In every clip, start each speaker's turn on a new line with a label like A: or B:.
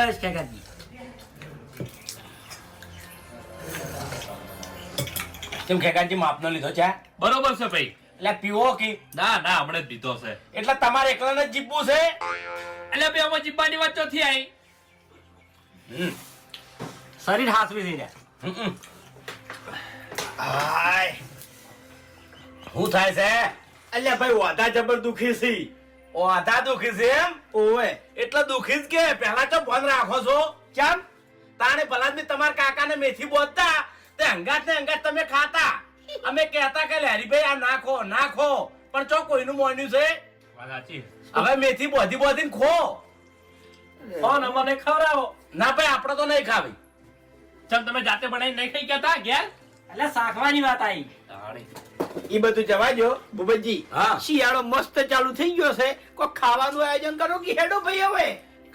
A: બસ કાકાજી
B: કેમ ખેકાજી માપનો લીધો છે
C: બરોબર છે ભાઈ.
B: એટલે પીવો કે
C: ના ના હમણાં જ પીધો છે.
B: એટલે તમારે એકલાને જ જીવવું છે
C: એટલે બે આમાં જીબ્બાની વાત ચોથી આવી.
A: શરીર હાસવી થઈ રહ્યા
B: હાય શું થાય છે
D: અલ્યા ભાઈ વાદા જબર દુખી છે.
B: ઓધા દુખી છે એમ
D: ઓવે
B: એટલે દુખી જ કે પહેલા તો ફોન રાખો છો
D: કેમ
B: તાણે ભલા જ તમારા કાકાને મેથી બોલતા તે હંગાત ને હંગાત તમે ખાતા અમે કહેતા કે હરીભાઈ આ નાખો નાખો પણ ચો કોઈનું મોન્યું છે
C: વાત સાચી.
B: હવે મેથી બોધી બોધીને ખો
A: ફોન અમને ખવડાવો
B: ના ભાઈ આપણે તો નહીં ખાવી
C: ચમ તમે જાતે બનાવી નહીં ખાઈ ગયા તા ઘેર?
A: એટલે શાકવાની વાત આવી
D: ઈ બધું જવા દો ભૂપતજી.
B: હા.
D: શિયાળો મસ્ત ચાલુ થઈ ગયો છે. કોઈ ખાવાનું આયોજન કરો કે હેડો ભાઈ હવે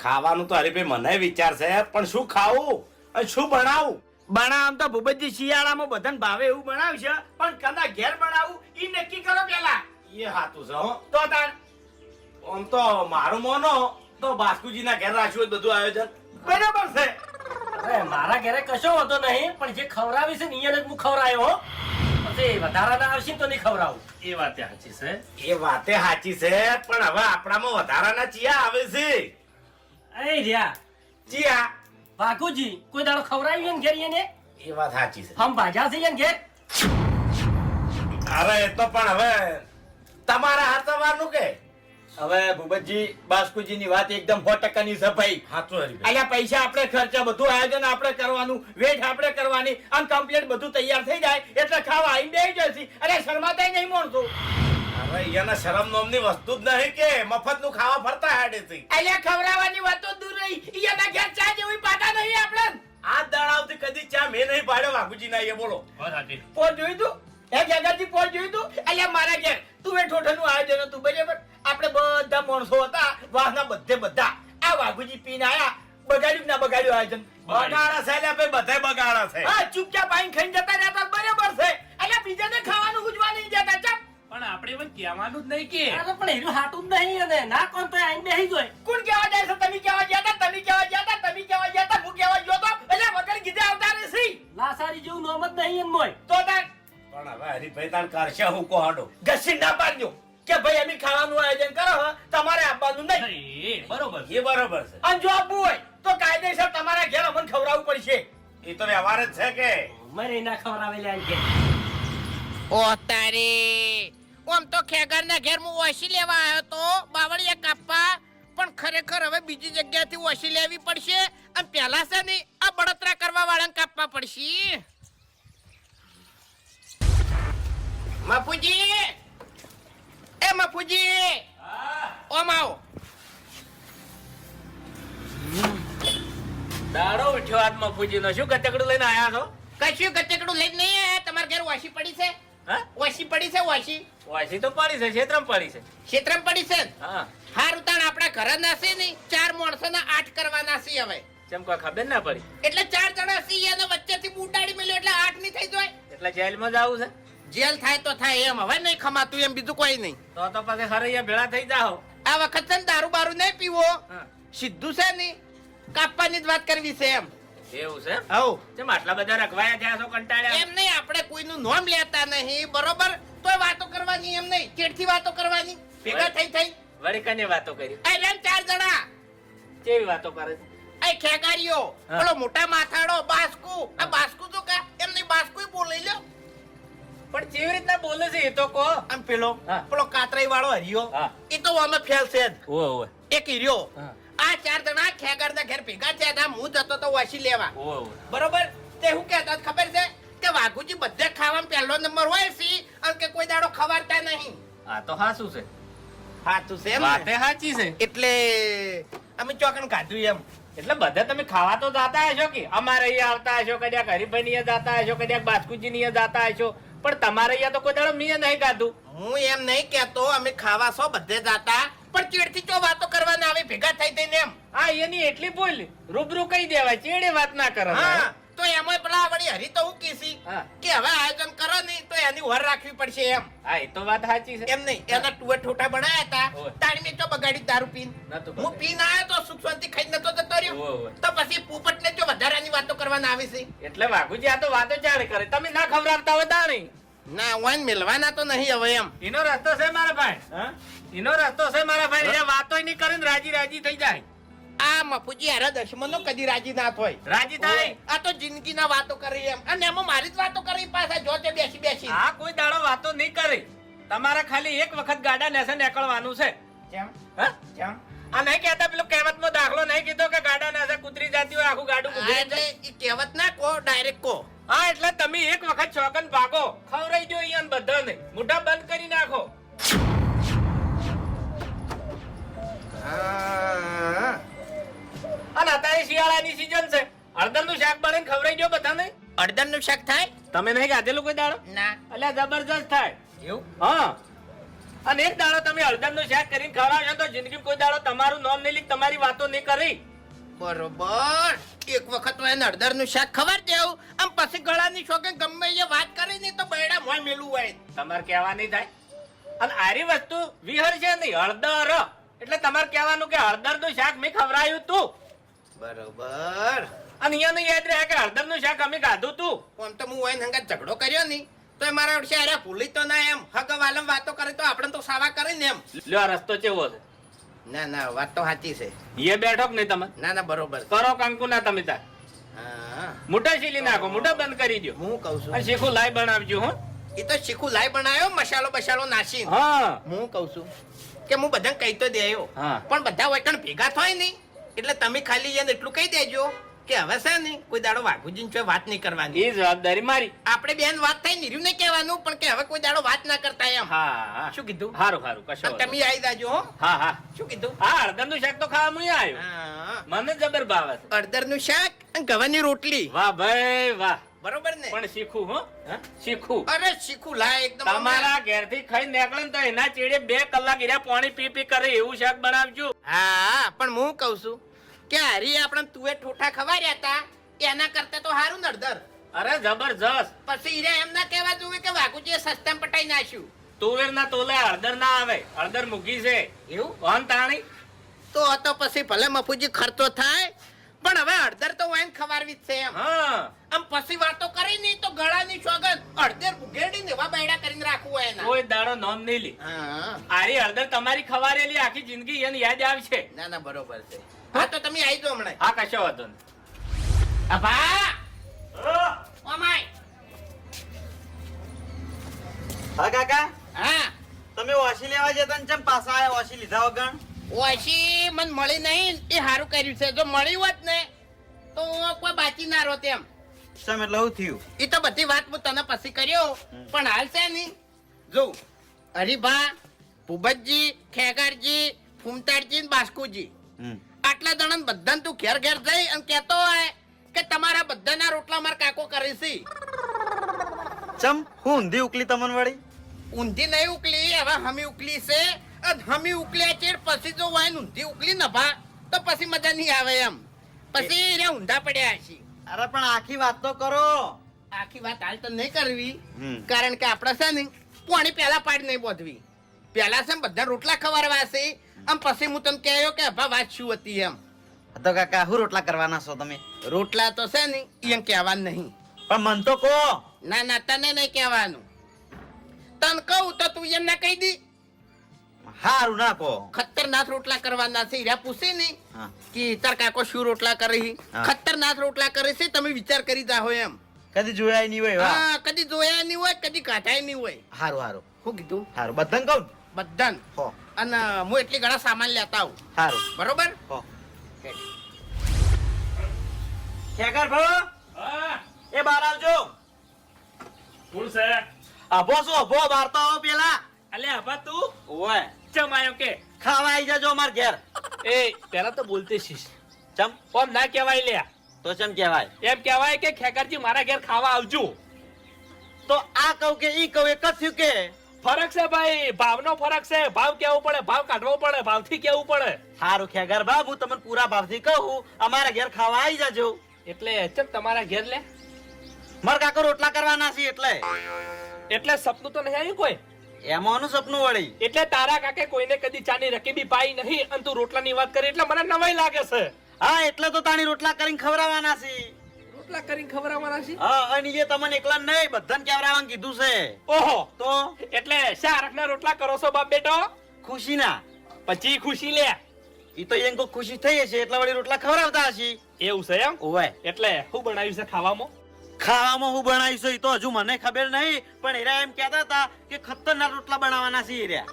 B: ખાવાનું તો હરીભાઈ મને વિચાર છે પણ શું ખાવું અને શું બનાવું
D: બનાવ તો ભૂપતજી શિયાળામાં બધાને ભાવે એવું બનાવશે પણ કદાચ ઘેર બનાવું ઈ નક્કી કરો પેલા.
B: એ હાતું છે હો
D: તો તાર
B: આમ તો મારું મોનો તો બાસ્કુજીના ઘેર રાખ્યું હોય બધું આયોજન
D: બરાબર છે.
A: અરે મારા ઘરે કશો હતો નહીં પણ જે ખવડાવી છે ને અહીંયા જ હું ખવડાયો હો પછી વધારાના આવશે ને તો નહીં ખવડાવું
C: એ વાત સાચી છે.
B: એ વાતે સાચી છે પણ હવે આપણામાં વધારાના ચિયા આવે છે
A: એ રહ્યા
B: ચિયા
A: વાઘુજી કોઈ દાડો ખવડાવ્યું ને ઘેર એને
B: એ વાત સાચી છે
A: હમ ભાજા છે ને ઘેર
B: અરે એ તો પણ હવે તમારા હાથવાનું કે
D: હવે ભૂપતજી બાસ્કુજીની વાત એકદમ 100% ની છે ભાઈ.
B: હાચું હરીભાઈ
D: અલ્યા પૈસા આપણે ખર્ચા બધું આયોજન આપણે કરવાનું વેટ આપણે કરવાની અને કમ્પ્લીટ બધું તૈયાર થઈ જાય એટલે ખાવા આવીને બેસી જશે. અરે શરમાતાય નહીં માણસો.
B: હવે અહીંયાના શરમ નોમની વસ્તુ જ નહીં કે મફતનું ખાવા ફરતા હેડે છે
D: અલ્યા ખવડાવવાની વાતો દૂર રહી. ઈયાના ઘેર ચા જેવી પાટા નહીં આપણે.
B: આ દાડાવથી કદી ચા મેં નહીં પાડ્યો વાઘુજીના એ બોલો
C: વાત સાચી.
D: પોર જોયું તું? હે જગાજી પોર જોયું તું? અલ્યા મારા ઘેર તું એ ઠોઠાનું આયોજન હતું બરાબર. આપણે બધા માણસો હતા વાહના બધે બધા આ વાઘુજી પીને આયા. બગાડ્યું ના બગાડ્યું આયોજન?
B: બગાડા છે એટલે ભાઈ બધાય બગાડા છે
D: હા ચૂપચાપ આઈને ખાઈને જતા રહેતા બરાબર છે. અલ્યા બીજાને ખાવાનું ગુજવા નહીં જતા ચાપ.
C: પણ આપણે એવું કહેવાનું જ નહીં કે
A: અરે પણ એનું હાટું જ નહીં અને ના કોણ તો આઈને બેસી જોય
D: કોણ કહેવા જાય છે? તમે કહેવા ગયા હતા, તમે કહેવા ગયા હતા, તમે કહેવા ગયા હતા, હું કહેવા ગયો તો એટલે વગર કીધે આવતા રહેશે.
A: લાસારી જેવું નોમ જ નહીં એમ મોય
D: તો તાર
B: પણ હવે હરીભાઈ તાણ કરશે હું કોહાડો
D: ઘસી ના પાડજો કે ભાઈ અમે ખાવાનું આયોજન કરો હો, તમારે આપવાનું નહીં.
C: એ બરોબર છે.
B: એ બરોબર છે
D: અને જો આપવું હોય તો કાયદેસર તમારા ઘેર અમને ખવડાવવું પડશે.
B: એ તો વ્યવહાર જ છે કે
A: મરે ના ખવડાવેલા આઈને ઘેર
E: ઓ તારે ઓમ તો ખેગરના ઘેર હું ઓછી લેવા આવ્યો તો બાવળિયા કાપવા પણ ખરેખર હવે બીજી જગ્યાથી ઓછી લેવી પડશે અને પહેલા છે ને આ બળતરા કરવા વાળાને કાપવા પડશે. મફુજી એ મફુજી ઓમ આવો.
C: દાડો ઉઠ્યો આત્મા પૂજીનો શું કચકડું લઈને આયા છો?
E: કશું ગચકડું લઈને નહીં આયા? તમારા ઘેર ઓછી પડી છે?
C: હા
E: ઓછી પડી છે? ઓછી
C: વાસી તો પડી છે ક્ષેત્રમ પડી છે.
E: ક્ષેત્રમ પડી છે?
C: હા
E: હારું તાણ આપણા ઘરે ના છે ને 4 માણસોના 8 કરવાના છે હવે.
C: જેમ કોઈ ખબર ના પડી
E: એટલે 4 જણા સી અને વચ્ચેથી બુડાડી મેલ્યો એટલે 8 ની થઈ જાય.
C: એટલે જેલમાં જ આવું છે
E: જેલ થાય તો થાય એમ હવે નહીં ખમાતું એમ બીજું કોઈ નહીં.
C: તો પછી ખરે ભેળા થઈ જાઓ.
E: આ વખત છે ને દારૂ બારૂ નહીં પીવો.
C: હા
E: સીધું છે ને કાપવાની જ વાત કરવી છે એમ.
C: એવું છે
E: હવ
C: જેમ આટલા બધા રખવાયા થયા છો કંટાળ્યા
E: એમ નહીં આપણે કોઈનું નામ લેતા નહીં બરોબર તોય વાતો કરવાની એમ નહીં ચેડથી વાતો કરવાની ભેગા થઈ
C: વળી કને વાતો કરી
E: આ રેન 4 જણા
C: કેવી વાતો કરે છે?
E: આ ખેગારીઓ
C: હા.
E: પેલો મોટા માથાડો બાસ્કુ આ બાસ્કુ તો કા એમ નહીં બાસ્કુ બોલી લ્યો.
C: પણ કેવી રીતના બોલે છે એ તો કહો.
E: આમ પેલો
C: હા.
E: પેલો કાતરાઈ વાળો હરિયો
C: હા.
E: એ તો અમે ફેલ છે જ.
C: ઓવે ઓવે
E: એક હીર્યો
C: હા.
E: આ 4 જણા ખેગારના ઘેર ભેગા થયા હતા હું જતો તો વાસી લેવા
C: ઓવે ઓવે
E: બરોબર તે હું કહેતા હતા ખબર છે કે વાઘુજી બધે ખાવામાં પહેલો નંબર હોય છે અને કે કોઈ દાડો ખવારતા નહીં.
C: આ તો હાસું છે
E: હાચું છે એમ ને?
C: વાતે સાચી છે.
E: એટલે અમે ચોકન કાઢ્યું એમ.
C: એટલે બધા તમે ખાવા તો જાતા હશો કે અમારે અહીંયા આવતા હશો કદાચ હરીભાઈ ની જાતા હશો કદાચ બાસ્કુજી ની જાતા હશો પણ તમારે અહીંયા તો કોઈ દાડો મેં નહીં ખાધું.
E: હું એમ નહીં કેતો અમે ખાવા છો બધે જાતા પણ ચેડથી ચો વાતો કરવાના આવે ભેગા થઈ થઈને એમ.
C: હા એની એટલી ભૂલ રૂબરૂ કહી દેવાય ચેડે વાત ના કરે.
E: હા તો એમાં પેલા વળી હરી તો હું કીધી
C: હા.
E: કે હવે આયોજન કરો ને તો એની વર રાખવી પડશે એમ
C: હા એ તો વાત સાચી છે
E: એમ નહીં એના ટુવે ઠોટા બનાયા હતા
C: ઓય.
E: તાણી મેં તો બગાડી દારૂ પીન
C: નતું
E: હું
C: બગાડ્યું.
E: પીન આવ્યો તો સુખ શાંતિ ખાઈ નતો જતો રહ્યો
C: ઓય, ઓય.
E: તો પછી પોપટને જો વધારાની વાતો કરવાના આવે છે
C: એટલે વાઘુજી આ તો વાતો ચાલે કરે તમે ના ખવડાવતા હોય તાણી
E: ના વાન મેલવાના તો નહીં હવે એમ
C: એનો રસ્તો છે મારા ભાઈ
B: હા?
C: એનો રસ્તો છે મારા ભાઈ એ વાતો નહીં કરે ને રાજી રાજી થઈ જાય
E: આ મફુજી હારા દશમનો કદી રાજી ના થાય
C: રાજી થાય
E: આ તો જિંદગીના વાતો કરી એમ અને એમાં મારી જ વાતો કરી પાછા જો તે બેસી બેસી
C: આ કોઈ દાડો વાતો નહીં કરે તમારે ખાલી એક વખત ગાડા નેસે નીકળવાનું છે
E: કેમ
C: હા?
E: કેમ
C: આ નહીં કહેતા પેલો કહેવતનો દાખલો નહીં કીધો કે ગાડા નેસે કૂતરી જાતી હોય આખું ગાડું
E: આ
C: કૂતરી
E: એટલે ઈ કહેવત ના કહો ડાયરેક્ટ કહો
C: હા એટલે તમે એક વખત ચોકન ભાગો ખવરાઈ જો અહીંયા બધાને મોઢા બંધ કરી નાખો અને અત્યારે શિયાળાની સીઝન છે હળદરનું શાક બનાવીને ખવરાઈ જો બધાને
E: અડદર નું શાક થાય
C: તમે નહીં ગાધેલું કોઈ દાડો
E: ના
C: અલ્યા જબરજસ્ત થાય
E: એવું
C: હા અને એક દાડો તમે હળદરનું શાક કરીને ખવડાવશો તો જિંદગી કોઈ દાડો તમારું નામ નહીં લીધ તમારી વાતો નહીં કરી
E: બરોબર એક વખત તો એને અડદર નું શાક ખબર દેવું આમ પછી ગળાની શોકે ગમે એ વાત કરી ને તો બૈડા મોય મેલું હોય
C: તમારે કહેવા નહીં થાય અને આરી વસ્તુ વિહર છે નહીં હળદર એટલે તમારે કહેવાનું કે હળદરનું શાક મેં ખવડાવ્યું તું
E: બરોબર
C: અને અહીંયા નહીં યાદ રહે કે હળદરનું શાક અમે ખાધું તું
E: આમ તો હું હોય હંગા ઝઘડો કર્યો નહીં તો એ મારા વર્ષે અરે ભૂલી તો ના એમ હગ વાલમ વાતો કરે તો આપણે તો સાવા કરે ને એમ
C: લ્યો આ રસ્તો કેવો છે
E: ના ના વાત તો સાચી છે
C: એ બેઠો કે નહીં તમે
E: ના ના બરોબર છે.
C: કરો કંકુ ના તમે તાર
E: હા
C: મોટા શીલી નાખો મોટા બંધ કરી દો
E: હું કઉ છું
C: અને શીખું લાઈ બનાવજો હો
E: એ તો શીખું લાઈ બનાવ્યો મસાલો બસાલો નાસી
C: હા
E: હું કઉ છું કે હું બધાને કહી તો દેયો
C: હા.
E: પણ બધા વૈકણ ભેગા થાય નહીં એટલે તમે ખાલી એને એટલું કહી દેજો કે હવે છે ને કોઈ દાડો વાઘુજીને ચોય વાત નહીં કરવાની
C: એ જવાબદારી મારી
E: આપણે બેન વાત થાય નીર્યું નહીં કહેવાનું પણ કે હવે કોઈ દાડો વાત ના કરતા એમ
C: હા હા
E: શું કીધું
C: સારું સારું કશો
E: અને
C: વાંધો
E: તમે આવી જાજો હો
C: નહીં. હા હા
E: શું કીધું
C: હા હળદરનું શાક તો ખાવા હું આવ્યો
E: હા
C: મને જબર ભાવે છે
E: અડદર નું શાક અને ગવાની રોટલી
C: વાહ ભાઈ વાહ
E: બરોબર ને
C: પણ શીખું હો
E: હા?
C: શીખું
E: અરે શીખું લાય એકદમ
C: તમારા ઘેરથી ખાઈ નીકળે ને તો એના ચેડે 2 કલાક એના પાણી પી પી કરે એવું શાક બનાવજો
E: હા પણ હું કઉ છું કે હરી આપણે તુએ ઠોઠા ખવાર્યા હતા એના કરતા તો હારું ને અડદર
C: અરે જબરજસ્ત
E: પછી હીરે એમ ના કહેવા જોવે કે વાઘુજીએ સસ્તા પટાઈ નાખ્યું
C: તુવેર ના તોલે હળદર ના આવે હળદર મૂકી છે
E: એવું
C: કોણ તાણી
E: તો પછી ભલે મફુજી ખર્ચો થાય પણ હવે અડધર તો વાઈન ખવારવી જ છે એમ
C: હા
E: આમ પછી વાતો કરી નહીં તો ગળાની સોગંદ અડધર બુગેડી ને એવા બૈડા કરીને રાખવું હોય એના
C: કોઈ દાડો નોમ નહીં લી
E: હા
C: આરી હળદર તમારી ખવારેલી આખી જિંદગી એને યાદ આવશે
E: ના ના બરોબર છે હા તો તમે આવી જાઓ હમણાં
C: હા કશો વાંધો નહીં
E: અભા ઓમાય
F: હા કાકા
E: હા
F: તમે વાસી લેવા જતા ને ચમ પાછા આયા વાસી લીધા વગર
E: ઓછી મન મળી નહીં એ સારું કર્યું છે જો મળી હોત ને તો કોઈ બાકી ના રહો તેમ
F: સમ એટલે હું થયું
E: એ તો બધી વાત હું તને પછી કર્યો પણ હાલ છે ની જો હરિભા ભૂપતજી ખેગારજી ફૂમતાડજી ને બાસ્કુજી આટલા જણા બધાને તું ઘેર ઘેર જઈ અને કહેતો હોય કે તમારા બધાના રોટલા મારા કાકો કરે છે
F: ચમ હું ઊંધી ઉકલી તમને વળી
E: ઊંધી નહીં ઉકલી હવે હમી ઉકલી છે અને હમી ઉકલ્યા છે પછી જો વાઈન ઊંધી ઉકલી ન ભા તો પછી મજા નહીં આવે એમ પછી રે ઊંધા પડ્યા છે
F: અરે પણ આખી વાત તો કરો
E: આખી વાત હાલ તો નહીં કરવી
F: હમ.
E: કારણ કે આપણે છે ને પાણી પહેલા પાડી નહીં બોધવી પહેલા છે ને બધા રોટલા ખવારવા છે આમ પછી હું તને કહ્યો કે ભા વાત શું હતી એમ
F: તો કાકા હું રોટલા કરવાના છો તમે
E: રોટલા તો છે ને એમ કહેવાનું નહીં
F: પણ મન તો કહો
E: ના ના તને નહીં કહેવાનું તને કહું તો તું એમ ના કહી દી
F: હારું ના કહો
E: ખતરનાક રોટલા કરવાના છે હીરા પૂછે ને
F: હા.
E: કે તાર કાકો શું રોટલા કરે છે
F: હા.
E: ખતરનાક રોટલા કરે છે તમે વિચાર કરી જાઓ એમ
F: કદી જોયા નહીં હોય વાહ
E: હા કદી જોયા નહીં હોય કદી કાઢાય નહીં હોય
F: હારું હારું
E: શું કીધું
F: હારું બધાને કહું
E: બધાને
F: હો
E: અને હું એટલી ઘણા સામાન લેતા આવું
F: હારું
E: બરોબર
F: હો ખેગર ભાઈ
C: હા
F: એ બહાર આવજો
C: કોણ છે
F: અભો છો અભો બહાર તો આવો પેલા
C: અલે આભા તું
F: ઓય
C: ચમ આયો કે
F: ખાવા આવી જજો અમાર ઘેર
C: એ પેલા તો બોલતી શીશ
F: ચમ
C: ઓમ ના કહેવાય લ્યા
F: તો ચમ કહેવાય
C: એમ કહેવાય કે ખેકરજી મારા ઘેર ખાવા આવજો
F: તો આ કહું કે ઈ કહું એક જ થયું કે
C: ફરક છે ભાઈ ભાવનો ફરક છે ભાવ કેવું પડે ભાવ કાઢવો પડે ભાવથી કેવું પડે
F: હારું ખેગર બાબુ તમને પૂરા ભાવથી કહું અમારા ઘેર ખાવા આવી જજો
G: એટલે ચમ તમારા ઘેર લે
F: મારા કાકો રોટલા કરવાના છે
G: એટલે સપનું તો નહીં આવ્યું કોઈ
F: એમાંનું સપનું વળી.
G: એટલે તારા કાકે કોઈને કદી ચાની રકીબી પાઈ નહીં અને તું રોટલાની વાત કરી એટલે મને નવાઈ લાગે છે
F: હા એટલે તો તાણી રોટલા કરીને ખવડાવવાના છે.
G: રોટલા કરીને ખવડાવવાના છે
F: હા અને એ તમને એકલા નહીં બધાને કેવડાવવાનું કીધું છે.
G: ઓહો
F: તો
G: એટલે શાહરખના રોટલા કરો છો બાપ બેટો
F: ખુશીના
G: પછી ખુશી લે
F: ઈ તો એમ કોઈ ખુશી થઈ હશે એટલે વળી રોટલા ખવડાવતા હશે.
G: એવું છે એમ
F: ઓવે
G: એટલે શું બનાવ્યું છે ખાવામાં
F: ખાવામાં હું બનાવીશું ઈ તો હજુ મને ખબર નહીં પણ એરા એમ કહેતા હતા કે ખતરનાક રોટલા બનાવવાના છે એરા.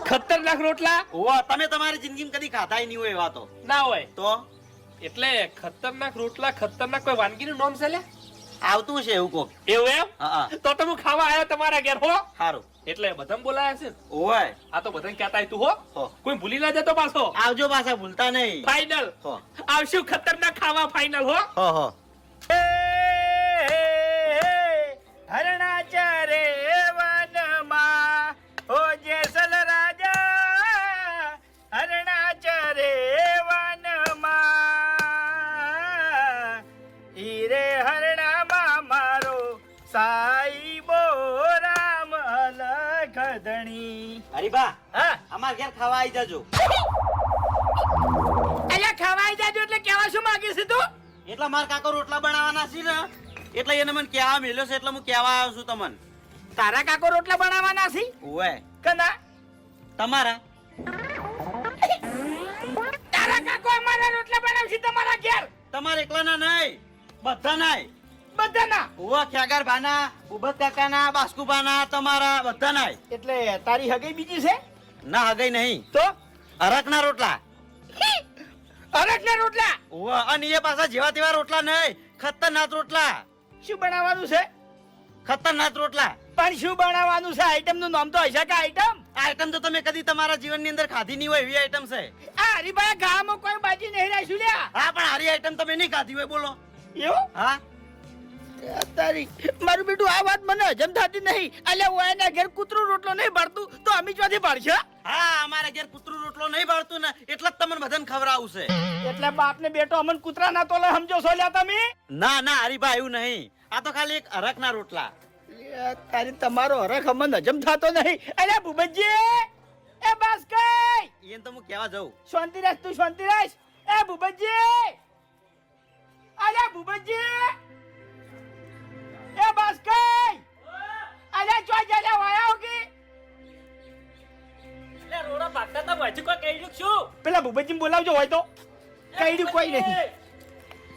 G: ખતરનાક રોટલા
F: ઓવા તમે તમારી જિંદગીમાં કદી ખાધાય નહીં હોય એવા તો.
G: ના હોય
F: તો
G: એટલે ખતરનાક રોટલા ખતરનાક કોઈ વાનગીનું નામ છે લે
F: આવતું છે એવું કોક.
G: એવું એમ
F: હા
G: તો તમે ખાવા આવ્યો તમારા ઘેર હો
F: સારું.
G: એટલે બધાને બોલાયા છે ને?
F: ઓવે
G: આ તો બધાને કહેતા તું હો
F: હો.
G: કોઈ ભૂલી ના જતો પાછો
F: આવજો પાછા ભૂલતા નહીં.
G: ફાઈનલ
F: હો
G: આવશું ખતરનાક ખાવા ફાઈનલ હો
F: હો હો
D: હરણા ચરે વનમાં હો જેસલ રાજા હરણા ચરે વનમાં હીરે હરણામાં મારો સાઈબો રામ અલખ ધણી.
F: હરીબા
D: હા
F: અમાર ઘેર ખાવા આવી જાજો.
D: અલ્યા ખવાઈ જાજો એટલે કેવા શું માંગે છે તું?
F: એટલે માર કાકો રોટલા બનાવવાના છે ને એટલે એને મને કહેવા મેલ્યો છે એટલે હું કહેવા આવ્યો છું તમને.
D: તારા કાકો રોટલા બનાવવાના છે
F: ઓવે
D: કના?
F: તમારા
D: તારા કાકો અમારા રોટલા બનાવશે તમારા ઘેર?
F: તમારે એકલાના નહીં બધા નાય.
D: બધાના?
F: ઓવા ખ્યાગાર ભાના ઉભત કાકાના બાસ્કુભાના તમારા બધા નાય.
D: એટલે તારી હગઈ બીજી છે?
F: ના હગઈ નહીં
D: તો
F: અરકના રોટલા.
D: અરકના રોટલા?
F: ઓવા અને એ પાછા જેવા તેવા રોટલા નહીં ખતરનાક રોટલા.
D: શું બનાવવાનું છે?
F: ખતરનાક રોટલા.
D: પણ શું બનાવવાનું છે? આઈટમ નું નામ તો હશે કે આઈટમ?
F: આઈટમ તો તમે કદી તમારા જીવનની અંદર ખાધી નહીં હોય એવી આઈટમ છે.
D: આ હરીભાઈ ગામમાં કોઈ બાજી નહીં રાખ્યું લ્યા.
F: હા પણ હારી આઈટમ તમે નહીં ખાધી હોય બોલો.
D: એવું?
F: હા
D: તારી મારું બેટું આ વાત મને હજમ થતી નહીં. અલ્યા હું એના ઘેર કૂતરું રોટલો નહીં ભરતું તો અમે ચોથી ભરશે?
F: હા અમારા ઘેર કૂતરું રોટલો નહીં ભાળતું ને એટલે જ તમને બધાને ખવડાવું છે.
D: એટલે બાપ ને બેટો અમન કૂતરા ના તોલે સમજો છો લ્યા તમે?
F: ના ના હરીભા એવું નહીં આ તો ખાલી એક અરકના રોટલા.
D: તારી તમારો હરખ અમન હજમ થતો નહીં. અલ્યા ભૂપતજી એ બસ કઈ
F: એને તો હું કહેવા જાઉં.
D: શાંતિ રાખ તું શાંતિ રાખ. એ ભૂપતજી અલ્યા ભૂપતજી એ બસ કઈ અલ્યા ચો જલ્યા વાયા હોગી.
A: એટલે રોડા ભાગતા તા વચ્ચે કોઈ કહી રહ્યું શું?
D: પેલા ભૂપતજી બોલાવજો હોય તો. કઈડ્યું કોઈ નહીં.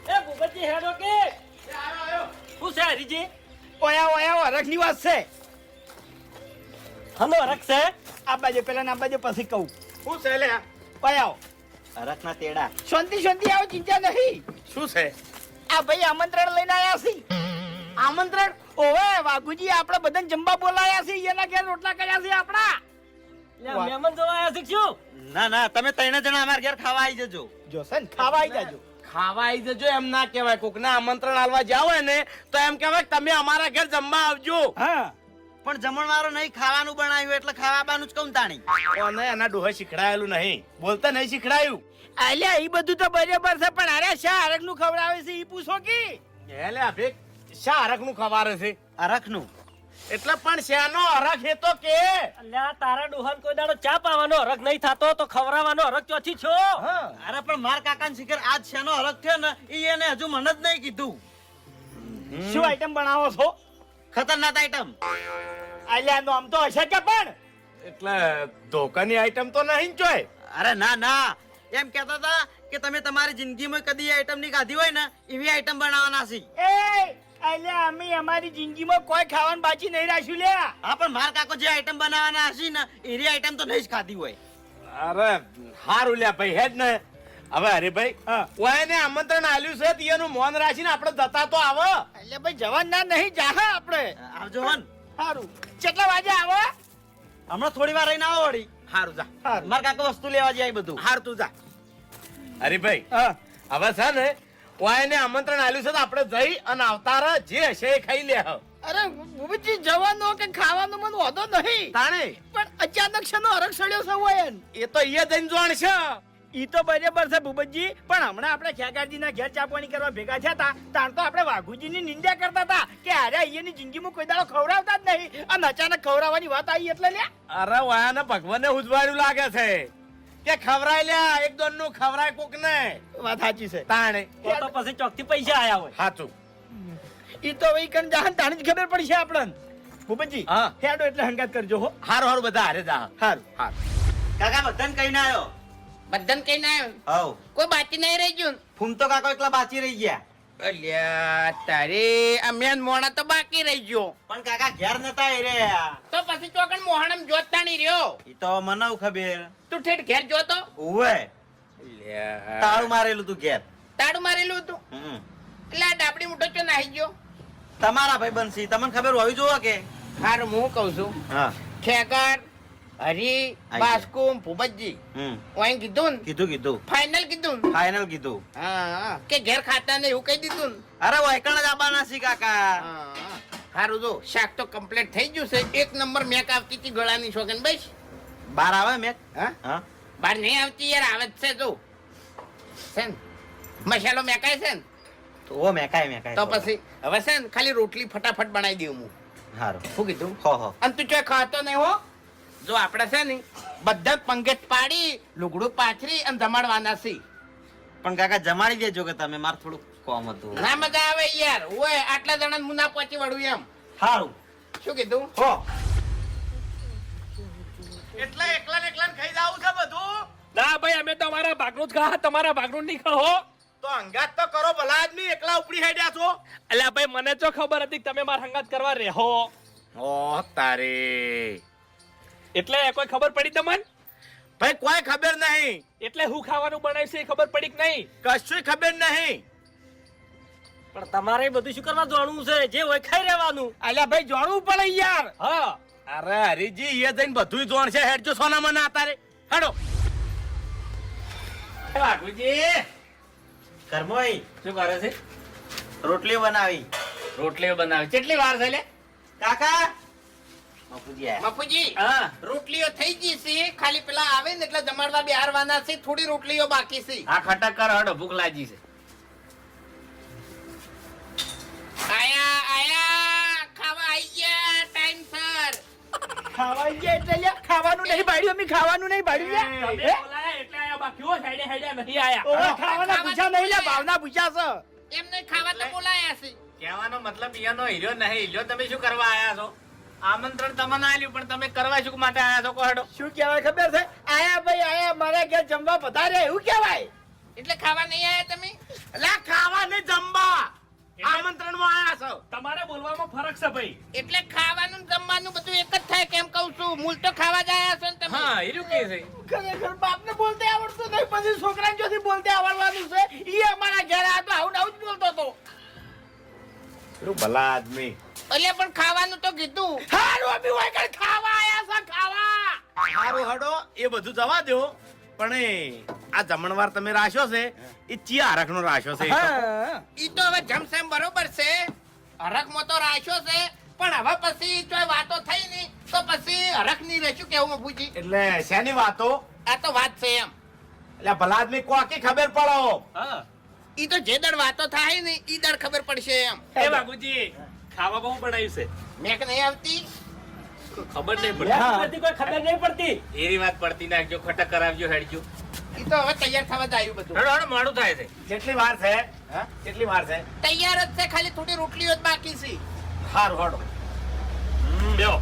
A: એ ભૂપતજી હેડો કે શું છે હરીજી?
D: ઓયા ઓયા હરખની વાત છે.
A: હનો હરખ છે?
D: આ બાજુ પેલા ના બાજુ પછી કહું.
B: શું છે લે?
D: ઓયા
F: અરકના તેડા.
D: શાંતિ શાંતિ આવો ચિંતા નહીં.
B: શું છે?
D: આ ભાઈ આમંત્રણ લઈને આયા છે. આમંત્રણ? ઓવે વાઘુજી આપણે બધાને જમવા બોલાયા છે. એના ઘેર રોટલા કર્યા છે આપણા.
A: એટલે મહેમાન જોવા આવ્યા છે કે શું?
F: ના ના તમે ત્રણ જણા અમારા ઘેર ખાવા આવી જજો.
D: જોશે ને ખાવા આવી જાજો.
B: ખાવા આવી જજો એમ ના કહેવાય. કોકના આમંત્રણ આલવા જાવ હોય ને તો એમ કહેવાય કે તમે અમારા ઘેર જમવા આવજો.
D: હા
F: પણ જમણવારો નહીં ખાવાનું બનાવ્યું એટલે ખાવાનું જ કહું તાણી.
B: અને એના ડોહે શીખડાયેલું નહીં બોલતા નહીં શીખડાયું.
D: અલ્યા એ બધું તો બરાબર છે પણ અરે શા હરખ નું ખવડાવે છે ઈ પૂછો કે?
B: એટલે અભિક શા હરખનું ખવારે છે?
F: અરખનું
B: એટલે પણ શાનો હરખ એ તો કે?
A: અલ્યા તારા ડોહાન કોઈ દાડો ચા પાવાનો હરખ નહીં થાતો તો ખવડાવવાનો હરખ ચોથી છો?
F: અરે પણ માર કાકાને શિખર આજ શેનો અરખ થયો ને ઈ એને હજુ મને જ નહીં કીધું.
D: શું આઈટમ બનાવો છો?
F: ખતરનાક આઈટમ.
D: અલ્યા નામ તો હશે કે પણ?
B: એટલે ધોકાની આઈટમ તો નહીં જોય.
F: અરે ના ના એમ કહેતા હતા કે તમે તમારી જિંદગીમાં કદી આઈટમ નહીં ખાધી હોય ને એવી આઈટમ બનાવવાના છે.
D: એ અલ્યા અમે અમારી જિંદગીમાં કોઈ ખાવાનું બાકી નહીં રાખ્યું લ્યા.
F: હા પણ માર કાકો જે આઈટમ બનાવવાના હશે ને એવી આઈટમ તો નહીં જ ખાધી હોય.
B: અરે હારું લ્યા ભાઈ હેડ ને. હવે હરીભાઈ ઓયને આમંત્રણ આલ્યું છે તેનું મોન રાખીને આપણે જતા તો આવો.
D: અલ્યા ભાઈ જવાન ના નહીં જાહે આપણે.
F: આવજો હન.
D: સારું કેટલા વાગે આવો?
F: હમણાં થોડી વાર રહીને આવો વળી.
B: હારું જા.
F: માર કાકો વસ્તુ લેવા જાય બધું.
B: હાર તું જા. હરીભાઈ
D: હા
B: હવે છે ને ઓયને આમંત્રણ આલ્યું છે તો આપણે જઈ અને આવતાર જે હશે એ ખાઈ લે.
D: અરે ભૂપતજી જવાનો કે ખાવાનો મને વાંધો નહીં
B: તાણે
D: પણ અચાનક શેનો હરખ સડ્યો છે હોય?
B: એ તો એ જઈને જોણ છે.
D: ઈ તો બરાબર છે ભૂપતજી, પણ હમણાં આપણે ખેગારજીના ઘેર ચાપવાની કરવા ભેગા થયા હતા તાણ તો આપણે વાઘુજીની નિંદા કરતા હતા કે અરે અહીંયાની જિંદગીમાં કોઈ દાડો ખવડાવતા જ નહીં, અને અચાનક ખવડાવવાની વાત આવી એટલે લ્યા.
B: અરે વાયાને ભગવાને ઉજવાડ્યું લાગે છે કે ખવરાય લ્યા એક દોન નું ખવરાય કોક ને.
D: વાત સાચી છે.
B: તાણે
A: તો પછી ચોકથી પૈસા આયા હોય.
B: સાચું.
D: ઈ તો હવે કણ જાહન તાણી જ ખબર પડશે આપણને. ભૂપતજી
B: હા.
D: હેડો એટલે હંગાત કરજો હો.
B: હારું હારું બધા હારે જા.
D: હારું.
F: કાકા બધાને કહીને આવ્યો.
E: બધાને કહીને આવ્યો
F: હવ
E: કોઈ બાકી નહીં રહી ગયું
F: ફૂમ તો કાકો એકલા બાચી રહી ગયા.
E: અલ્યા તારે આ મેન મોણા તો બાકી રહી ગયો.
F: પણ કાકા ઘેર નતા એ રે.
E: તો પછી ચોકણ મોહણમ જોતા નહીં રહ્યો.
F: ઈ તો મને ખબર.
E: તું ઠેઠ ઘેર જોતો
F: ઓવે તાળું મારેલું તું ઘેર.
E: તાડું મારેલું હતું
F: હમ.
E: એટલે આ ડાબડી મોટો ચો નાહી ગયો.
F: તમારા ભાઈ બનશી તમને ખબર હોવી જોવે કે.
E: હારું હું કહું છું
F: હા.
E: ખેકર હરી બાસ્કુ ભૂપતજી ઓય કીધું ને
F: કીધું કીધું
E: ફાઇનલ કીધું ને?
F: ફાઇનલ કીધું.
E: હા કે ઘેર ખાતા ને એવું કહી દીધું ને?
F: અરે વાયકણ જ આબાના સી કાકા.
E: હા. હારું જો શાક તો કમ્પ્લીટ થઈ ગયું છે. એક નંબર મેક આવતી હતી ગળાની શોખન બસ.
F: બાર આવે મેક.
E: હા
F: હા
E: બાર નહીં આવતી યાર, આવે જ છે જો છે ને મસાલો મેકાય છે ને
F: તો ઓ મેકાય મેકાય.
E: તો પછી હવે છે ને ખાલી રોટલી ફટાફટ બનાવી દઉં હું.
F: હારું.
E: શું કીધું?
F: હો.
E: અને તું ચોય ખાતો નહીં હો. જો આપણે છે ને બધા પંગત પાડી લુગડું પાથરી અને જમાડવાના છે.
F: પણ કાકા જમાડી દેજો કે તમે, મારે થોડું કોમ હતું.
E: ના મજા આવે યાર. ઓય આટલા જણા હું ના પહોંચી વળું એમ.
F: હારું.
E: શું કીધું?
F: હો.
B: એટલે એકલા ને એકલા ખાઈ જાવું છે બધું.
G: ના ભાઈ અમે તો અમારા ભાગનું જ ખા, તમારા ભાગનું નહીં ખાઓ.
B: તો અંગાત તો કરો ભલા આદમી, એકલા ઉપડી હેડ્યા છો.
G: અલ્યા ભાઈ મને તો ખબર હતી કે તમે મારા હંગાત કરવા રહો,
B: ઓ તારે
G: એટલે કોઈ ખબર પડી તમને?
B: ભાઈ કોઈ ખબર નહીં,
G: એટલે હું ખાવાનું બનાવ્યું છે એ ખબર પડી કે નહીં?
B: કશું ખબર નહીં.
A: પણ તમારે બધું શું કરવા જાણવું છે? જે હોય ખાઈ રહેવાનું.
D: અલ્યા ભાઈ જાણવું પડે યાર.
G: હા
B: અરે હરીજી એ જઈને બધું જોણ છે. હેડજો સોના મને આતારે હેડો.
C: વાઘુજી
F: કરમોઈ
C: શું કરે છે?
F: રોટલી બનાવી.
C: રોટલીઓ બનાવે. કેટલી વાર છે લે?
F: કાકા બાપુજી આયા.
E: બાપુજી
C: હા
E: રોટલીઓ થઈ ગઈ છે, ખાલી પેલા આવે ને એટલે જમાડવા બેહારવાના છે. થોડી રોટલીઓ બાકી છે.
C: આ ખટક કર હડો, ભૂખ લાગી છે.
E: આયા આયા ખાવા આઈ ગયા ટાઈમ સર.
D: ખાવા ગયા એટલે લ્યા ખાવાનું નહીં પાડ્યું, અમે ખાવાનું નહીં પાડ્યું લ્યા.
G: તમે
D: હે?
G: બોલાયા એટલે આયા, બાકી હો સાઈડે સાઈડે નહીં આયા.
D: ઓવે ખાવાના પૂછ્યા નહીં લ્યા, ભાવના પૂછ્યા છે.
E: એમને ખાવા તો બોલાયા છે.
C: કહેવાનો મતલબ ઈયાનો હીરો નહીં. હીરો તમે શું કરવા આયા છો? આમંત્રણ તમને આલ્યું પણ તમે કરવા શું માટે આયા છો? કહો હેડો.
D: શું કહેવાય ખબર છે? આયા ભાઈ આયા, મારા ઘેર જમવા પધારે એવું કહેવાય.
E: એટલે ખાવા નહીં આયા તમે?
B: અલા ખાવા ને જમવા આમંત્રણ માં આયા છો.
G: તમારે બોલવામાં ફરક છે ભાઈ.
E: એટલે ખાવાનું ને જમવાનું બધું એક જ થાય કેમ કહું છું. મૂળ તો ખાવા જ આયા છો ને તમે.
C: હા હીરું કે છે.
D: ખરેખર બાપને બોલતે આવડતું નહીં, પછી છોકરાને જોથી બોલતે આવડવાનું છે. ઈ અમારા ઘેર આ તો આવું ને આવું જ બોલતો હતો.
B: ભલા આદમી.
E: એટલે પણ ખાવાનું તો કીધું.
D: હારું અમે હોય કઈ ખાવા આયા છે ખાવા.
B: હારું હડો એ બધું જવા દો, પણ એ આ જમણવાર તમે રાખ્યો છે એ ચિયા હરખનો રાખ્યો છે?
D: હા.
E: ઈ તો હવે જમસેમ બરોબર છે. હરખમાં તો રાખ્યો છે, પણ હવે પછી જો વાતો થઈ ની તો પછી હરખ ની રહેશું કેવું મફુજી?
B: એટલે શેની વાતો?
E: આ તો વાત છે એમ.
B: એટલે ભલા આદમી કોકી ખબર પડો.
G: હા
E: ઈ તો જે દળ વાતો થાય ને ઈ દળ ખબર પડશે એમ.
G: એ વાઘુજી ખાવા બહુ બનાવ્યું છે?
E: મેક નહીં આવતી.
G: ખબર નહીં પડતી.
A: લ્યા, બધી કોઈ ખબર નહીં પડતી.
C: એરી વાત પડતી નાખજો, ખટક કરાવજો, હેડજો.
E: ઈ તો હવે તૈયાર થવા જ આવ્યું બધું.
C: હેડો હેડો, મોડું થાય છે.
B: કેટલી વાર છે?
F: હા?
B: કેટલી વાર છે?
E: તૈયાર જ છે, ખાલી થોડી રોટલીઓ જ બાકી છે.
B: હારું હડો.
G: લ્યો.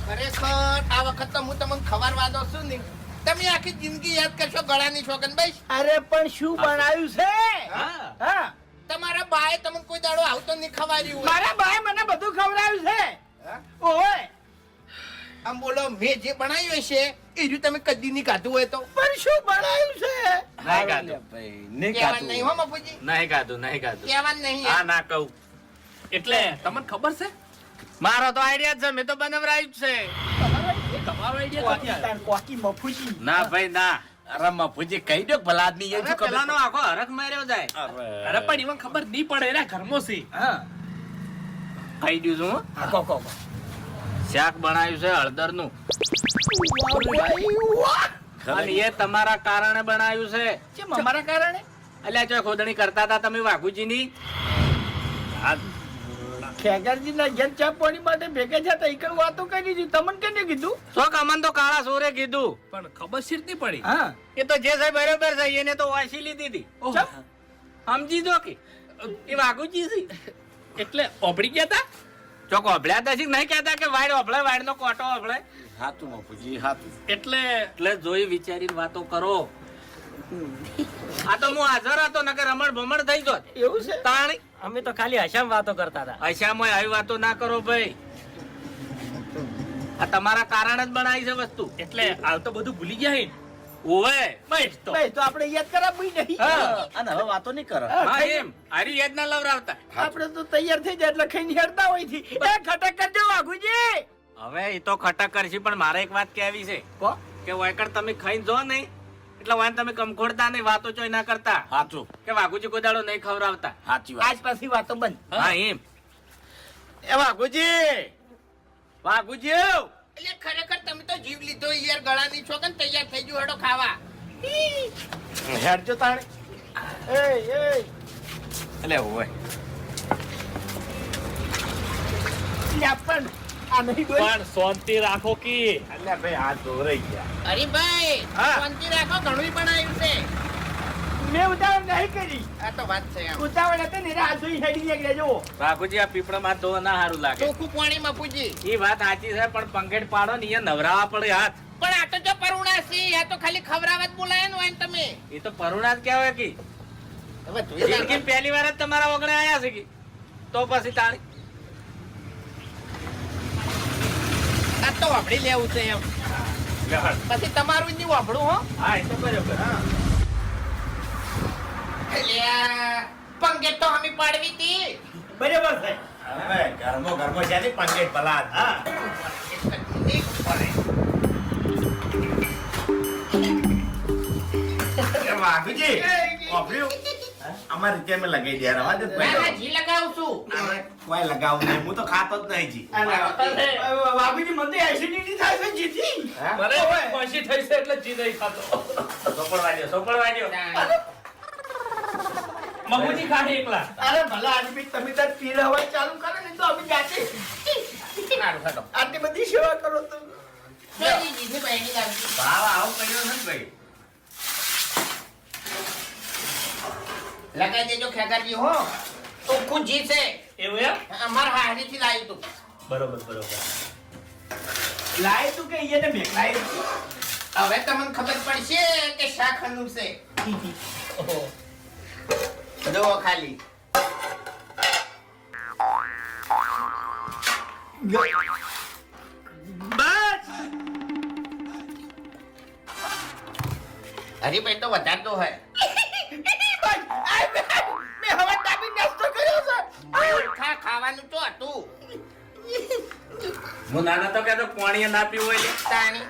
E: ખરેખર આ વખત તો હું તમને ખવારવા દો છું ને, તમે આખી જિંદગી યાદ કરશો ગળાની શોખન ભાઈ.
D: અરે પણ શું બનાવ્યું છે? હા.
E: તમારા બાએ તમને કોઈ દાડો આવતો નહીં ખવાર્યું હોય.
D: મારા ભાઈ મને બધું ખવડાવ્યું છે. ઓય
E: આમ બોલો મેં જે બનાવ્યું છે એ રહ્યું તમે કદી નહીં ખાધું હોય તો
D: પણ શું બનાવ્યું છે?
C: નહીં ખાધું.
E: કહેવાનું નહીં હો મફુજી,
C: નહીં ખાધું, નહીં ખાધું.
E: કહેવાનું નહીં.
C: હા ના કહું.
G: એટલે તમને ખબર છે?
C: મારો તો આઈડિયા છે, મેં તો બનાવરાયું જ છે.
G: તમારો આઈડિયા ક્યાંથી આવ્યો?
D: કોકી મફુજી.
C: ના ભાઈ ના.
B: અરે મફુજી કહી દો ભલા આદમી એ શું ખબર?
C: પેલાનો આખો હરખ માર્યો જાય.
G: અરે પણ ઈવન ખબર નહીં પડે એના ઘરમાં છે.
D: હા.
C: કહી દઉં છું હો.
D: હા, કહો.
C: શાક બનાવ્યું છે હળદરનું.
D: વાહ ભાઈ, વાહ.
C: અને એ તમારા કારણે બનાવ્યું છે.
D: કેમ અમારા કારણે?
C: અલ્યા જો ખોદણી કરતા હતા તમે વાઘુજીની.
D: ખેગારજીના ઘેર ચા પાણી માટે ભેગા થયા ઈકણ વાતો કરી દીધી. તમને કેને કીધું?
C: શોક અમન તો કાળા સોરે કીધું.
G: પણ ખબર શીર નહીં પડી.
D: હા.
C: એ તો જે છે બરોબર છે, એને તો વાંચી લીધી હતી. સમજી દો કે એ વાઘુજી છે.
G: એટલે ઓબળી ગયા તા.
C: ચોક ઓભળ્યા હતા છે નહીં કહેતા કે વાડ ઓભળે, વાડ નો કોટો ઓભળે.
B: હાતું બાપુજી હાતું.
C: એટલે જોઈ વિચારીને વાતો કરો. આ તો હું હાજર હતો નકર રમણ ભમણ થઈ જોત.
D: એવું છે?
C: તાણી
A: અમે તો ખાલી હશામ વાતો કરતા હતા.
C: આશામાં આવી વાતો ના કરો ભાઈ. આ તમારા કારણે જ બનાવી છે વસ્તુ.
G: એટલે હાલ તો બધું ભૂલી ગયા હે.
C: ઓવે
G: બસ તો
D: ભાઈ તો આપણે યાદ કરાવવી નહીં.
C: હા.
B: અને હવે વાતો નહીં કરો.
C: હા એમ હારી યાદ ના લવરાવતા.
D: આપણે તો તૈયાર થઈ જાય એટલે ખાઈને હેડતા હોય છે. એ ખટક કરજો વાઘુજી.
C: હવે એ તો ખટક કરશે પણ મારે એક વાત કહેવી છે
D: કો?
C: કે વાયકડ તમે ખાઈને જો નહીં એટલે વાન તમે કમખોડતા નહીં, વાતો ચોય ના કરતા
B: હાચું.
C: કે વાઘુજી કોઈ દાડો નહીં ખવડાવતા.
B: સાચી વાત.
D: આજ પછી વાતો બંધ.
C: હા એમ.
B: એ વાઘુજી વાઘુજી
E: એટલે ખરેખર તમે તો જીવ લીધો યાર, ગળાની છો કે તૈયાર થઈ ગયું હેડો ખાવા.
B: હેડજો તાણે.
D: એ
B: એટલે હોય
D: લ્યા પણ આ નહીં બોલ.
G: પણ શાંતિ રાખો કી.
B: એટલે ભાઈ હાથ ધોરાઈ ગયા.
E: અરે ભાઈ
B: હા.
E: શાંતિ રાખો, ઘણું બનાવ્યું છે.
D: મેં ઉતાવળ નહીં કરી.
E: આ તો વાત છે આમ.
D: ઉતાવળ હતી ને એટલે આ જોઈ હેડી નીકળ્યા જો.
C: વાઘુજી આ પીપળામાં ધોવા ના સારું લાગે.
E: ચોખ્ખું પાણીમાં પૂજી.
C: એ વાત સાચી છે પણ પંખેડ પાડો ને અહીંયા નવરાવા પડે હાથ.
E: પણ આ તો જો પરુણા છે, આ તો ખાલી ખવડાવવા જ બોલાય ને હોય ને તમે.
C: એ તો પરુણા જ કહેવાય કે
E: હવે જોઈ
C: જિંદગી પહેલી વાર જ તમારા વગણે આયા છે કે તો પછી તાણી.
E: આ તો વાપડી લેવું છે એમ. પછી તમારું જ નહીં વાપડું હો.
C: હા એ તો બરોબર.
E: અલ્યા, પંગેટ તો અમે પાડવી હતી.
D: બરાબર છે.
B: હવે ઘરમાં છે ને પંકેટ ભલા હા.
E: એક પડે.
B: એ વાઘુજી વાપર્યું અમારે રીતે અમે લગાઈ દે રવા દે
E: ના, ના, જી લગાવું છું.
B: કોઈ લગાવું નહીં હું તો ખાતો જ નહીં જી.
D: વાઘુજી મને એસિડિટી થાય છે જીતી.
G: મને ખુશી થઈ છે એટલે જી નહીં ખાતો.
C: સોપડવા દો.
G: મગુજી ખાલી એકલા.
D: અરે ભલા આદમી તમે તાર પીર હવા ચાલુ કરો ને તો અમે જાતે
E: સારું, હેડો.
D: આટલી બધી સેવા કરો તો.
E: જો જી, જીની બહેની લાવજો.
B: ભાવ આવો કર્યો નથી ભાઈ.
E: લગાઈ દેજો ખેગારજી હો. ચોખ્ખું જી છે.
G: એવું એમ?
E: અમારા હારીથી લાવ્યું તું.
G: બરોબર બરોબર.
D: લાય તું કે એને મેકલાય.
E: હવે તમને ખબર પડશે કે શાક હનું છે. જુઓ ખાલી.
D: બસ
E: હરીભાઈ તો વધારતો હોય.
D: મેં હવે દાબી નાસ્તો કર્યો છે.
E: ખાવાનું તો હતું.
C: હું નાનો તો કહેતો પાણી ના પીવું હોય લે.
E: તાણી.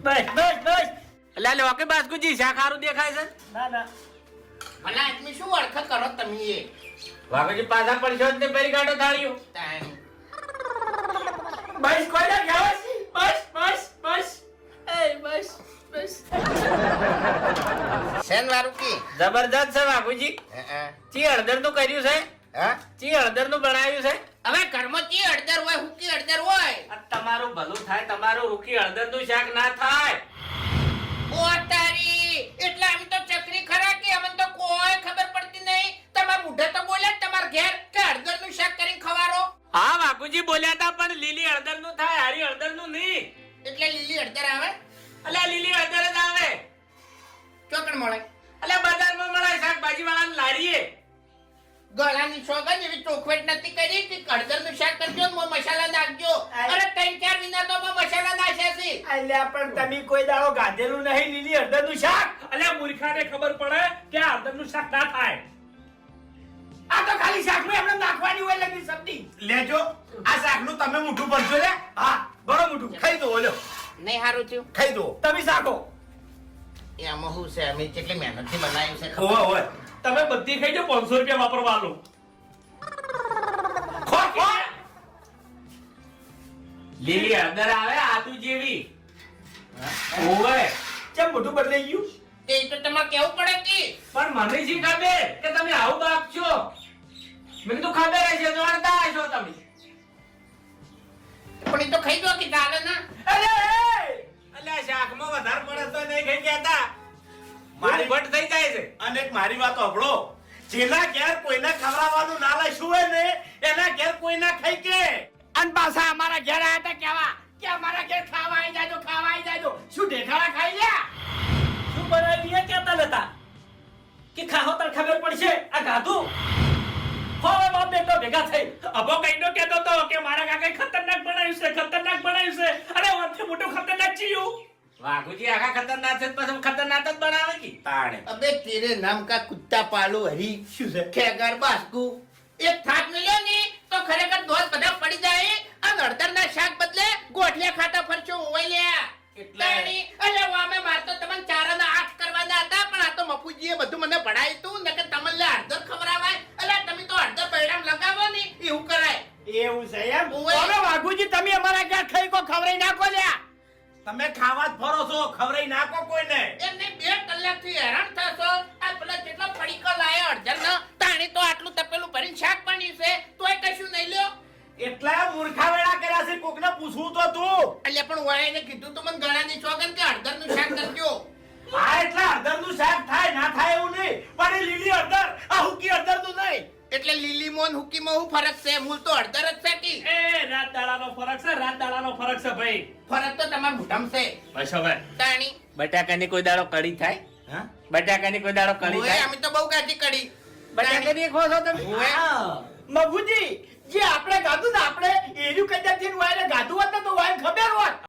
D: બસ બસ બસ.
C: એટલે લે ઓકે બાસ્કુજી શાક સારું દેખાય છે.
D: ના ના
E: ભલા આદમી શું વળખ કરો તમે એ?
C: વાઘુજી પાછા પડશો જ ને પેલી કાઢો થાળીઓ.
E: તાણી.
D: બસ કોઈ ના ખાવા છે. બસ બસ બસ. એ બસ બસ.
E: શેન વાળું કી?
C: જબરદસ્ત છે વાઘુજી. ચી હળદર નું કર્યું છે?
E: હા?
C: ચી હળદર નું બનાવ્યું છે?
E: હવે ઘરમાં ચી અડધર હોય, હુકી અડધર હોય.
C: આ તમારું ભલું થાય, તમારું રૂકી હળદર નું શાક ના થાય.
E: ઓ તારી, એટલે આમ તો ચકરી ખરા કે અમને તો કોઈ ખબર પડતી નહીં. તમાર મુઢે તો બોલે જ તમાર ઘેર કે હળદર નું શાક કરીને ખવારો.
C: હા વાઘુજી બોલ્યા હતા પણ લીલી હળદર નું થાય, હારી હળદર નું નહીં.
E: એટલે લીલી હળદર આવે.
C: અલ્યા લીલી હળદર જ આવે.
E: ચોકડ મળે.
C: અલ્યા બજારમાં મળે શાકભાજી વાળા લારીએ.
E: ગળાની સોગંદ એવી ચોખવટ નથી કરી કે હળદર નું શાક કરજો ને મસાલા નાખજો. અરે 3-4 વિના તો મસાલા નાખ્યા છે.
D: અલ્યા પણ તમે કોઈ દાડો ગાધેલું નહીં લીલી હળદરનું શાક.
G: અલ્યા મૂર્ખાને ખબર પડે કે આ હળદરનું શાક ના થાય.
D: આ તો ખાલી શાકમાં એમને નાખવાની હોય લગી સબ્જી.
B: લેજો આ શાકનું તમે મોઢું ભરજો લે.
D: હા બરો મોટું
B: ખાઈ દો ઓલ્યો
E: નહીં હારું થયું.
B: ખાઈ દો.
D: તમે શાકો.
E: એ આમાં શું છે, અમે કેટલી મહેનતથી બનાવ્યું છે
B: ઓવે
E: ખબર?
B: ઓવે.
G: તમે બધી ખાઈ જાઓ, 500 રૂપિયા વાપરવાનું.
B: ખો ખો.
C: લીલી હળદર હળદર આવે આદુ જેવી ઓવે
D: કેમ મોઢું બદલાઈ ગયું?
E: એ તો તમારે કેવું પડે કે
C: પણ મને શી ખબર કે તમે આવું બાપ છો મને તો ખબર છે જોડતા હશો તમે
E: પણ એ તો ખાઈ દો કે ચાલે ના
D: અરે
C: અલ્યા શાકમાં વધારે પડે તો નહીં ખાઈ કહેતા
B: મારી-
C: મારી ભટ થઈ જાય છે
B: અને એક મારી વાત સાંભળો, જેના ઘેર કોઈને ખવડાવવાનું ના લાયશું હોય ને એના ઘેર કોઈ ના ખાઈ કે.
D: અને પાછા અમારા ઘેર આયા તા કેવા કે અમારા ઘેર ખાવા આવી જાજો, ખાવા આવી જાજો. શું ઢેખાડા ખાઈ લ્યા?
A: શું બનાવી એ કહેતા નતા કે ખાહો તાર ખબર પડશે આ ગાધું હવે બાપ બેટો ભેગા થઈ
G: અબો કઈનો કહેતો તો કે મારા કાકાએ ખતરનાક બનાવ્યું છે, ખતરનાક બનાવ્યું છે. અરે ઓનથી મોટું ખતરનાક ચીયું.
C: વાઘુજી આખા ખતરનાક છે પછી ખતરનાક જ બનાવે કે
B: તાણે
E: અબે તેરે નામ કા કુત્તા પાલુ હરી શું છે ખેગર બાસ્કુ એક થાક મિલ્યો ને તો ખરેખર દોસ્ત બધા પડી જાય અને હળદરના શાક બદલે ગોઠિયા ખાતા ફરશો ઓય લ્યા
C: એટલે-
E: અરે વામે માર તો તમને ચારાના 8 કરવાના હતા પણ આ તો મફુજીએ બધું મને ભણાયું તું નકર તમને હળદર ખવરાવાય અલ્યા તમે તો હળદર બૈરામ લગાવો ને એવું કરાય
D: એવું છે એમ?
E: ઓવે.
D: હવે વાઘુજી તમે અમારા ઘેર ખાઈ કો ખવડાવી નાખો લ્યા.
B: તમે ખાવા જ ફરો છો, ખવડાવી નાખો કોઈને.
E: એમને 2 કલાકથી હેરાન થશો આ પેલા કેટલા પડીકો લાયા હળદરના તાણી તો આટલું તપેલું ભરીને શાક બન્યું છે તોય કશું નહીં લ્યો
B: એટલા મૂર્ખા વેળા કર્યા છે, કોકને પૂછવું તો તું.
E: અલ્યા પણ વાળાને કીધું તો મને ગળાની સોગન કે હળદરનું શાક કરજો
B: હા એટલા હળદરનું શાક થાય ના થાય એવું નહીં, પણ એ લીલી હળદર આ હુકી હળદરનું નહીં.
E: એટલે લીલી મોન હુકીમાં શું ફરક છે મૂળ તો હળદર જ છે કે
G: એ રાત દાડાનો ફરક છે, રાત દાડાનો ફરક છે ભાઈ.
E: ફરક તો તમારા મોઢામાં છે
G: બસ હવે
E: તાણી
C: બટાકાની કોઈ દાડો કઢી થાય
B: હા?
C: બટાકાની કોઈ દાડો કઢી
E: ઓય
C: થાય
E: અમે તો બહુ ગાજી કરી
C: બટાકાની ખો છો તમે
D: મફુજી જે આપણે ગાધું ને આપણે એર્યું કદાચ થી વાયરે ગાધું હોત ને તો વાયર ખબર હોત.